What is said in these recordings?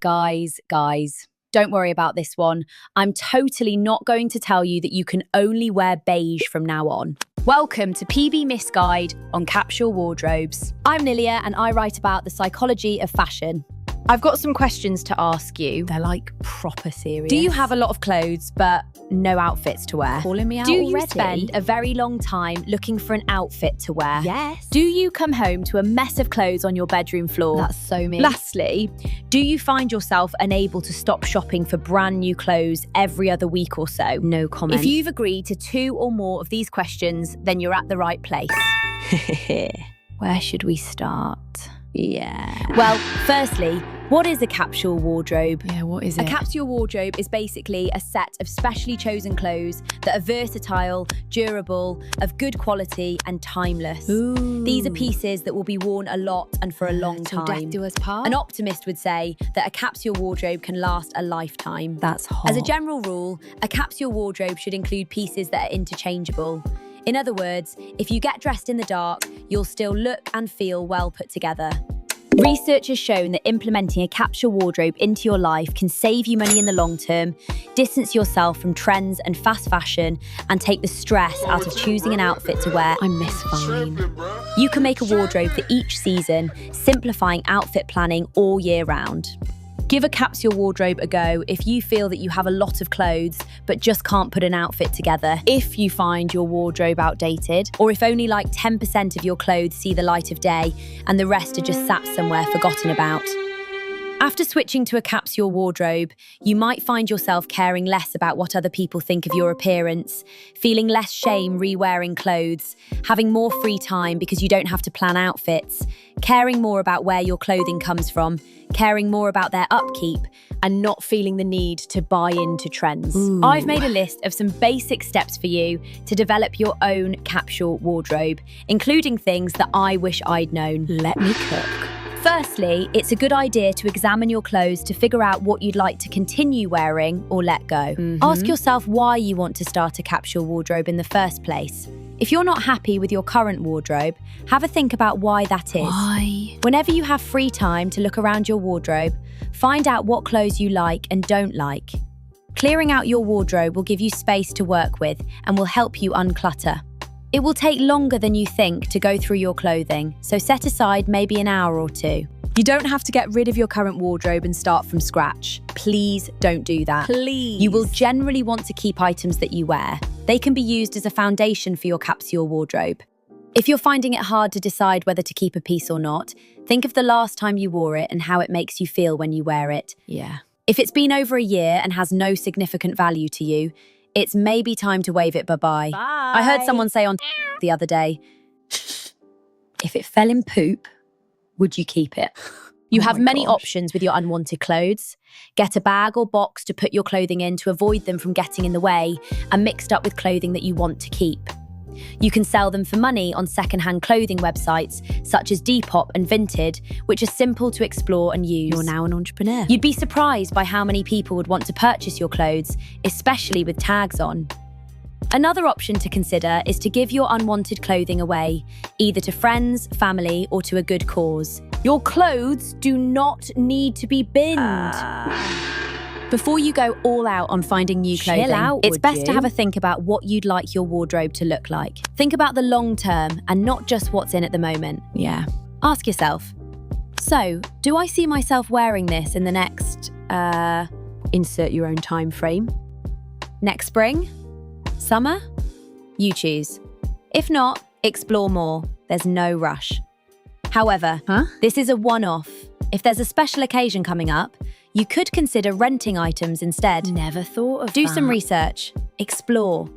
Guys, don't worry about this one. I'm totally not going to tell you that you can only wear beige from now on. Welcome to PB Miss Guide on Capsule Wardrobes. I'm Lilia and I write about the psychology of fashion. I've got some questions to ask you. They're like proper serious. Do you have a lot of clothes but no outfits to wear? Calling me out Do already? you spend a very long time looking for an outfit to wear? Yes. Do you come home to a mess of clothes on your bedroom floor? That's so me. Lastly, do you find yourself unable to stop shopping for brand new clothes every other week or so? No comment. If you've agreed to 2 or more of these questions, then you're at the right place. Where should we start? Yeah. Well, firstly, what is a capsule wardrobe? Yeah, what is it? A capsule wardrobe is basically a set of specially chosen clothes that are versatile, durable, of good quality and timeless. Ooh. These are pieces that will be worn a lot and for a long Till time. death do us part? An optimist would say that a capsule wardrobe can last a lifetime. That's hot. As a general rule, a capsule wardrobe should include pieces that are interchangeable. In other words, if you get dressed in the dark, you'll still look and feel well put together. Research has shown that implementing a capsule wardrobe into your life can save you money in the long term, distance yourself from trends and fast fashion, and take the stress out of choosing an outfit to wear. I miss fine. You can make a wardrobe for each season, simplifying outfit planning all year round. Give a capsule wardrobe a go if you feel that you have a lot of clothes but just can't put an outfit together. If you find your wardrobe outdated, or if only like 10% of your clothes see the light of day and the rest are just sat somewhere forgotten about. After switching to a capsule wardrobe, you might find yourself caring less about what other people think of your appearance, feeling less shame re-wearing clothes, having more free time because you don't have to plan outfits, caring more about where your clothing comes from, caring more about their upkeep, and not feeling the need to buy into trends. Ooh. I've made a list of some basic steps for you to develop your own capsule wardrobe, including things that I wish I'd known. Let me cook. Firstly, it's a good idea to examine your clothes to figure out what you'd like to continue wearing or let go. Ask yourself why you want to start a capsule wardrobe in the first place. If you're not happy with your current wardrobe, have a think about why that is. Why? Whenever you have free time to look around your wardrobe, find out what clothes you like and don't like. Clearing out your wardrobe will give you space to work with and will help you unclutter. It will take longer than you think to go through your clothing, so set aside maybe an hour or 2. You don't have to get rid of your current wardrobe and start from scratch. Please don't do that. Please. You will generally want to keep items that you wear. They can be used as a foundation for your capsule wardrobe. If you're finding it hard to decide whether to keep a piece or not, think of the last time you wore it and how it makes you feel when you wear it. Yeah. If it's been over a year and has no significant value to you, it's maybe time to wave it bye-bye. Bye. I heard someone say on the other day, if it fell in poop, would you keep it? You Oh have my many gosh. options with your unwanted clothes. Get a bag or box to put your clothing in to avoid them from getting in the way and mixed up with clothing that you want to keep. You can sell them for money on secondhand clothing websites such as Depop and Vinted, which are simple to explore and use. You're now an entrepreneur. You'd be surprised by how many people would want to purchase your clothes, especially with tags on. Another option to consider is to give your unwanted clothing away, either to friends, family, or to a good cause. Your clothes do not need to be binned. Before you go all out on finding new Chill clothing, out, it's would best to you? have a think about what you'd like your wardrobe to look like. Think about the long term and not just what's in at the moment. Yeah. Ask yourself, so, do I see myself wearing this in the next, insert your own time frame? Next spring? Summer? You choose. If not, explore more. There's no rush. However, this is a one-off. If there's a special occasion coming up, you could consider renting items instead. Never thought of Do that. some research. Explore.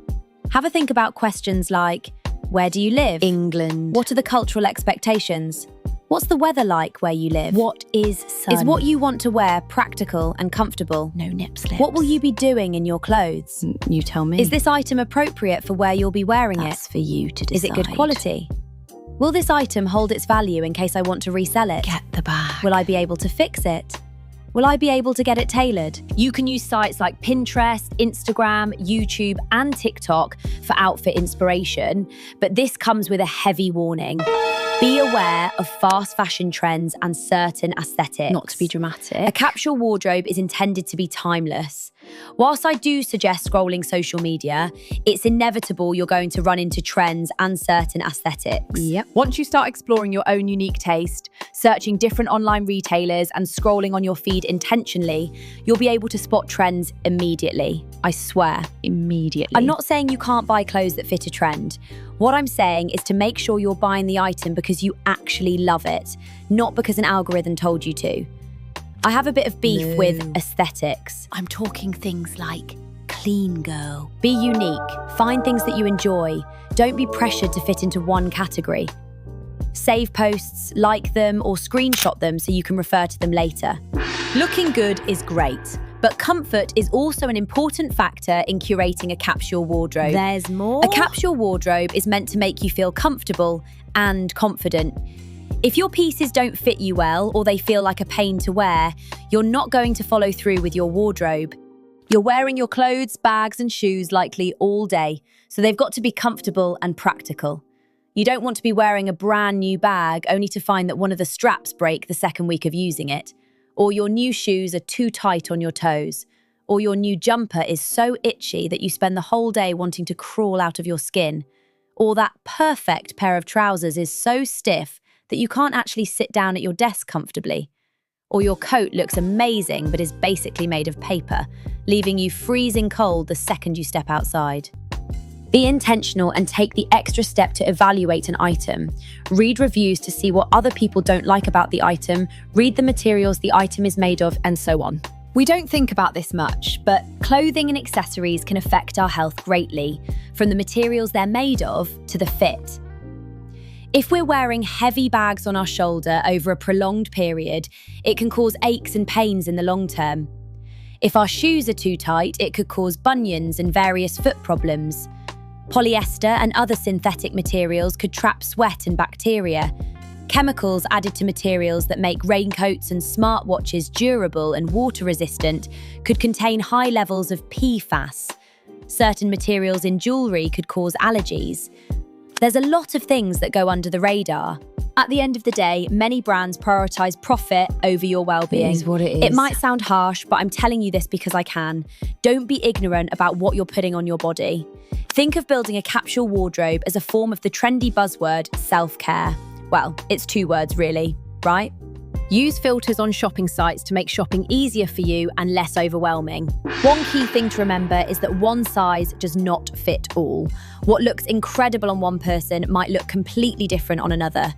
Have a think about questions like, where do you live? England. What are the cultural expectations? What's the weather like where you live? What is sun? Is what you want to wear practical and comfortable? No nip slips. What will you be doing in your clothes? You tell me. Is this item appropriate for where you'll be wearing That's it? for you to decide. Is it good quality? Will this item hold its value in case I want to resell it? Get the bag. Will I be able to fix it? Will I be able to get it tailored? You can use sites like Pinterest, Instagram, YouTube, and TikTok for outfit inspiration, but this comes with a heavy warning. Be aware aware of fast fashion trends and certain aesthetics. Not to be A dramatic. capsule wardrobe is intended to be timeless. Whilst I do suggest scrolling social media, it's inevitable you're going to run into trends and certain aesthetics. Yep. Once you start exploring your own unique taste, searching different online retailers and scrolling on your feed intentionally, you'll be able to spot trends immediately. I swear. Immediately. I'm not saying you can't buy clothes that fit a trend. What I'm saying is to make sure you're buying the item because you actually love it, not because an algorithm told you to. I have a bit of beef with aesthetics. I'm talking things like clean girl. Be unique, find things that you enjoy. Don't be pressured to fit into one category. Save posts, like them, or screenshot them so you can refer to them later. Looking good is great, but comfort is also an important factor in curating a capsule wardrobe. There's more. A capsule wardrobe is meant to make you feel comfortable and confident. If your pieces don't fit you well or they feel like a pain to wear, you're not going to follow through with your wardrobe. You're wearing your clothes, bags, and shoes likely all day, so they've got to be comfortable and practical. You don't want to be wearing a brand new bag only to find that one of the straps break the second week of using it, or your new shoes are too tight on your toes, or your new jumper is so itchy that you spend the whole day wanting to crawl out of your skin, or that perfect pair of trousers is so stiff that you can't actually sit down at your desk comfortably, or your coat looks amazing but is basically made of paper, leaving you freezing cold the second you step outside. Be intentional and take the extra step to evaluate an item. Read reviews to see what other people don't like about the item, read the materials the item is made of, and so on. We don't think about this much, but clothing and accessories can affect our health greatly, from the materials they're made of to the fit. If we're wearing heavy bags on our shoulder over a prolonged period, it can cause aches and pains in the long term. If our shoes are too tight, it could cause bunions and various foot problems. Polyester and other synthetic materials could trap sweat and bacteria. Chemicals added to materials that make raincoats and smartwatches durable and water-resistant could contain high levels of PFAS. Certain materials in jewellery could cause allergies. There's a lot of things that go under the radar. At the end of the day, many brands prioritise profit over your well-being. It is what it is. It might sound harsh, but I'm telling you this because I can. Don't be ignorant about what you're putting on your body. Think of building a capsule wardrobe as a form of the trendy buzzword, self-care. Well, it's 2 words really, right? Use filters on shopping sites to make shopping easier for you and less overwhelming. One key thing to remember is that one size does not fit all. What looks incredible on one person might look completely different on another.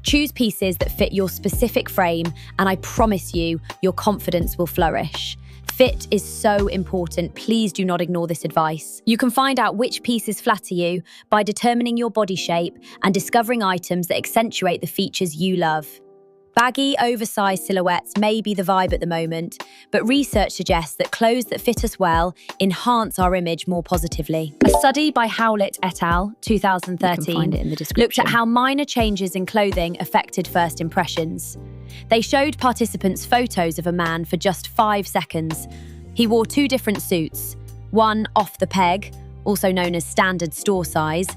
Choose pieces that fit your specific frame, and I promise you, your confidence will flourish. Fit is so important. Please do not ignore this advice. You can find out which pieces flatter you by determining your body shape and discovering items that accentuate the features you love. Baggy, oversized silhouettes may be the vibe at the moment, but research suggests that clothes that fit us well enhance our image more positively. A study by Howlett et al., 2013, You can find it in the description. looked at how minor changes in clothing affected first impressions. They showed participants photos of a man for just 5 seconds. He wore 2 different suits, one off the peg, also known as standard store size,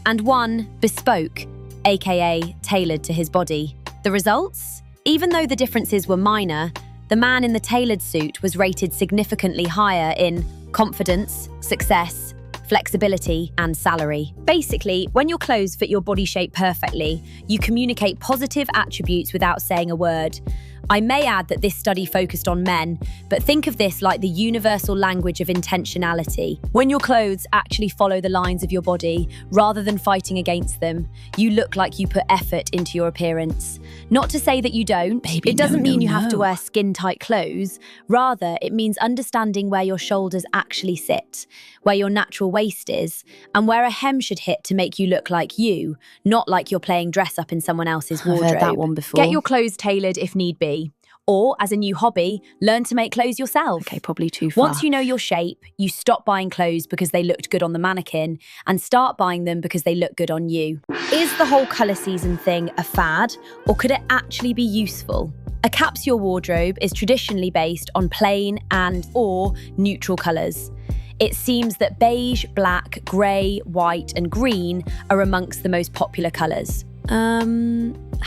and one bespoke, aka tailored to his body. The results? Even though the differences were minor, the man in the tailored suit was rated significantly higher in confidence, success, flexibility, and salary. Basically, when your clothes fit your body shape perfectly, you communicate positive attributes without saying a word. I may add that this study focused on men, but think of this like the universal language of intentionality. When your clothes actually follow the lines of your body, rather than fighting against them, you look like you put effort into your appearance. Not to say that you don't. Baby, it doesn't no, mean no, you have to no. wear skin-tight clothes. Rather, it means understanding where your shoulders actually sit, where your natural waist is, and where a hem should hit to make you look like you, not like you're playing dress up in someone else's I've wardrobe. heard that one before. Get your clothes tailored if need be. Or, as a new hobby, learn to make clothes yourself. Okay, probably too far. Once you know your shape, you stop buying clothes because they looked good on the mannequin and start buying them because they look good on you. Is the whole colour season thing a fad, or could it actually be useful? A capsule wardrobe is traditionally based on plain and/or neutral colours. It seems that beige, black, grey, white and green are amongst the most popular colours.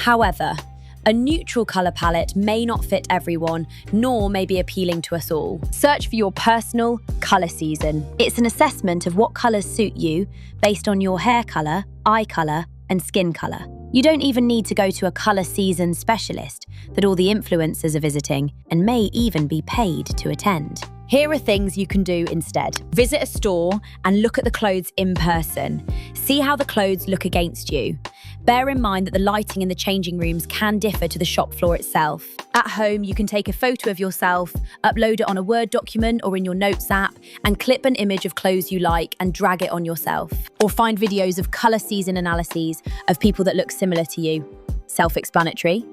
However, a neutral colour palette may not fit everyone, nor may be appealing to us all. Search for your personal colour season. It's an assessment of what colours suit you based on your hair colour, eye colour, and skin colour. You don't even need to go to a colour season specialist that all the influencers are visiting and may even be paid to attend. Here are things you can do instead. Visit a store and look at the clothes in person. See how the clothes look against you. Bear in mind that the lighting in the changing rooms can differ to the shop floor itself. At home, you can take a photo of yourself, upload it on a Word document or in your Notes app, and clip an image of clothes you like and drag it on yourself. Or find videos of colour season analyses of people that look similar to you. Self-explanatory.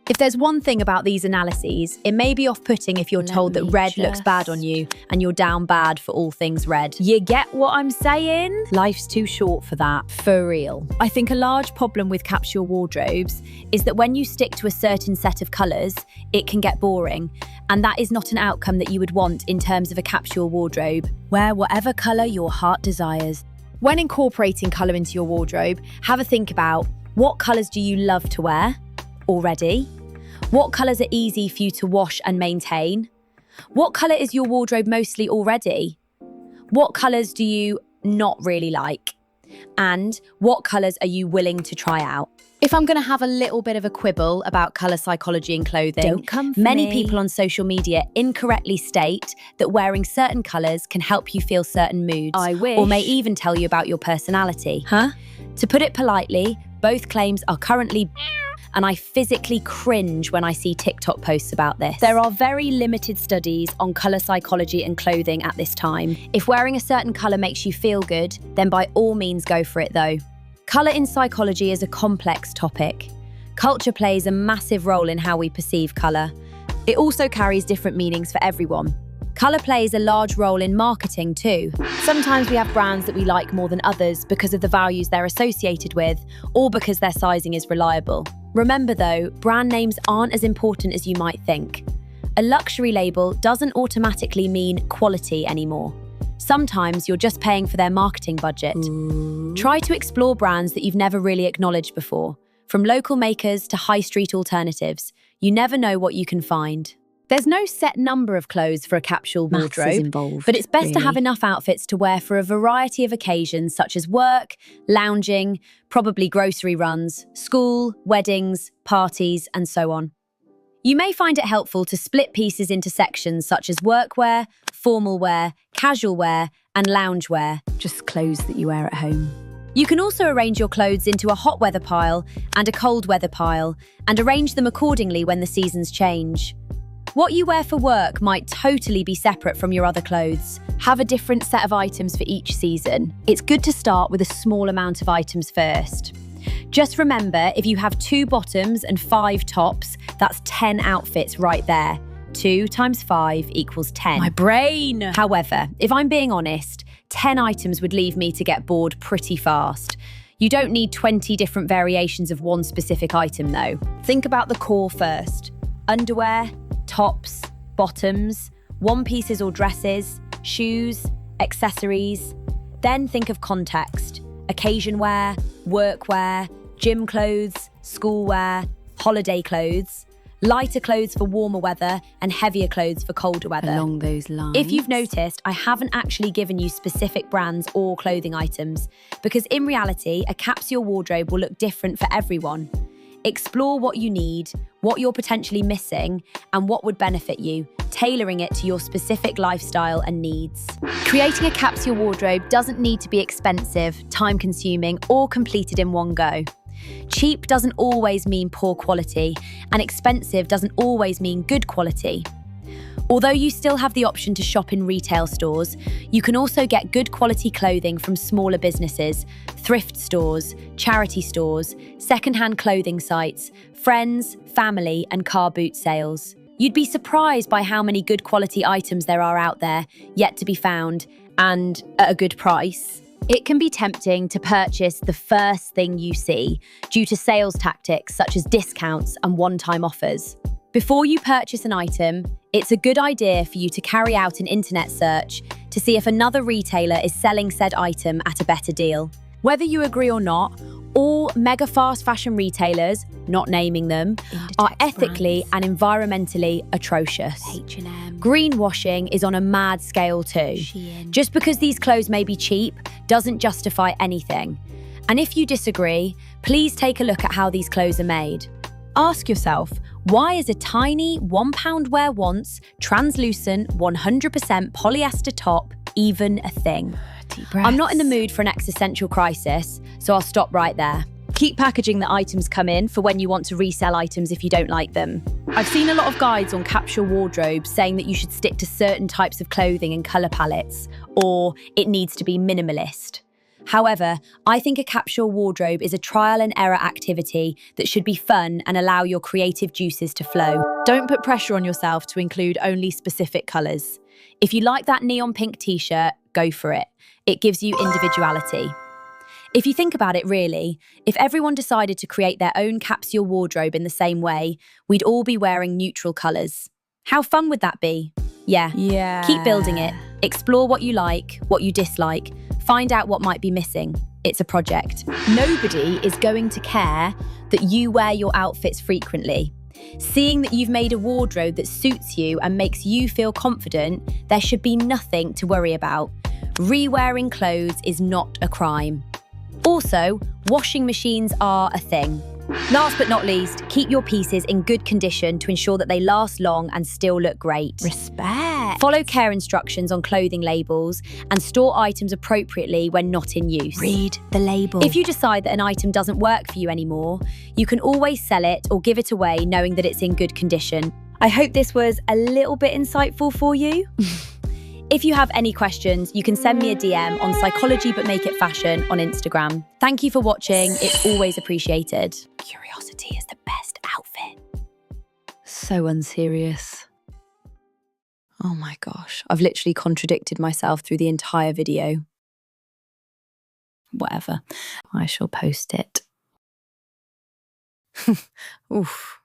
If there's one thing about these analyses, it may be off-putting if you're told that red looks bad on you and you're down bad for all things red. You get what I'm saying? Life's too short for that. For real. I think a large problem with capsule wardrobes is that when you stick to a certain set of colours, it can get boring. And that is not an outcome that you would want in terms of a capsule wardrobe. Wear whatever colour your heart desires. When incorporating colour into your wardrobe, have a think about what colours do you love to wear already? What colours are easy for you to wash and maintain? What colour is your wardrobe mostly already? What colours do you not really like? And what colours are you willing to try out? If I'm going to have a little bit of a quibble about colour psychology in clothing, Don't come for many me. people on social media incorrectly state that wearing certain colours can help you feel certain moods. I wish. Or may even tell you about your personality. Huh? To put it politely, both claims are currently and I physically cringe when I see TikTok posts about this. There are very limited studies on colour psychology and clothing at this time. If wearing a certain colour makes you feel good, then by all means go for it though. Colour in psychology is a complex topic. Culture plays a massive role in how we perceive colour. It also carries different meanings for everyone. Colour plays a large role in marketing too. Sometimes we have brands that we like more than others because of the values they're associated with, or because their sizing is reliable. Remember though, brand names aren't as important as you might think. A luxury label doesn't automatically mean quality anymore. Sometimes you're just paying for their marketing budget. Try to explore brands that you've never really acknowledged before. From local makers to high street alternatives, you never know what you can find. There's no set number of clothes for a capsule Maths is wardrobe, involved, but it's best to have really. enough outfits to wear for a variety of occasions such as work, lounging, probably grocery runs, school, weddings, parties, and so on. You may find it helpful to split pieces into sections such as workwear, formal wear, casual wear, and loungewear. Just clothes that you wear at home. You can also arrange your clothes into a hot weather pile and a cold weather pile, and arrange them accordingly when the seasons change. What you wear for work might totally be separate from your other clothes. Have a different set of items for each season. It's good to start with a small amount of items first. Just remember, if you have 2 bottoms and 5 tops, that's 10 outfits right there. 2 times 5 equals 10. My brain! However, if I'm being honest, 10 items would leave me to get bored pretty fast. You don't need 20 different variations of one specific item though. Think about the core first. Underwear, tops, bottoms, one-pieces or dresses, shoes, accessories. Then think of context. Occasion wear, workwear, gym clothes, school wear, holiday clothes, lighter clothes for warmer weather and heavier clothes for colder weather. Along those lines. If you've noticed, I haven't actually given you specific brands or clothing items, because in reality, a capsule wardrobe will look different for everyone. Explore what you need, what you're potentially missing, and what would benefit you, tailoring it to your specific lifestyle and needs. Creating a capsule wardrobe doesn't need to be expensive, time-consuming, or completed in one go. Cheap doesn't always mean poor quality, and expensive doesn't always mean good quality. Although you still have the option to shop in retail stores, you can also get good quality clothing from smaller businesses, thrift stores, charity stores, secondhand clothing sites, friends, family, and car boot sales. You'd be surprised by how many good quality items there are out there, yet to be found, and at a good price. It can be tempting to purchase the first thing you see due to sales tactics such as discounts and one-time offers. Before you purchase an item, it's a good idea for you to carry out an internet search to see if another retailer is selling said item at a better deal. Whether you agree or not, All mega fast fashion retailers, not naming them, are ethically and environmentally atrocious. H&M. Greenwashing is on a mad scale too. Just because these clothes may be cheap doesn't justify anything. And if you disagree, please take a look at how these clothes are made. Ask yourself, why is a tiny £1 wear once translucent 100% polyester top even a thing? I'm not in the mood for an existential crisis, so I'll stop right there. Keep packaging the items come in for when you want to resell items if you don't like them. I've seen a lot of guides on Capsule wardrobes saying that you should stick to certain types of clothing and colour palettes, or it needs to be minimalist. However, I think a capsule wardrobe is a trial and error activity that should be fun and allow your creative juices to flow. Don't put pressure on yourself to include only specific colours. If you like that neon pink t-shirt, go for it. It gives you individuality. If you think about it really, if everyone decided to create their own capsule wardrobe in the same way, we'd all be wearing neutral colours. How fun would that be? Yeah. Keep building it. Explore what you like, what you dislike. Find out what might be missing. It's a project. Nobody is going to care that you wear your outfits frequently. Seeing that you've made a wardrobe that suits you and makes you feel confident, there should be nothing to worry about. Re-wearing clothes is not a crime. Also, washing machines are a thing. Last but not least, keep your pieces in good condition to ensure that they last long and still look great. Respect. Follow care instructions on clothing labels and store items appropriately when not in use. Read the label. If you decide that an item doesn't work for you anymore, you can always sell it or give it away knowing that it's in good condition. I hope this was a little bit insightful for you. If you have any questions, you can send me a DM on Psychology But Make It Fashion on Instagram. Thank you for watching. It's always appreciated. Curiosity is the best outfit. So unserious. Oh my gosh, I've literally contradicted myself through the entire video. Whatever, I shall post it. Oof.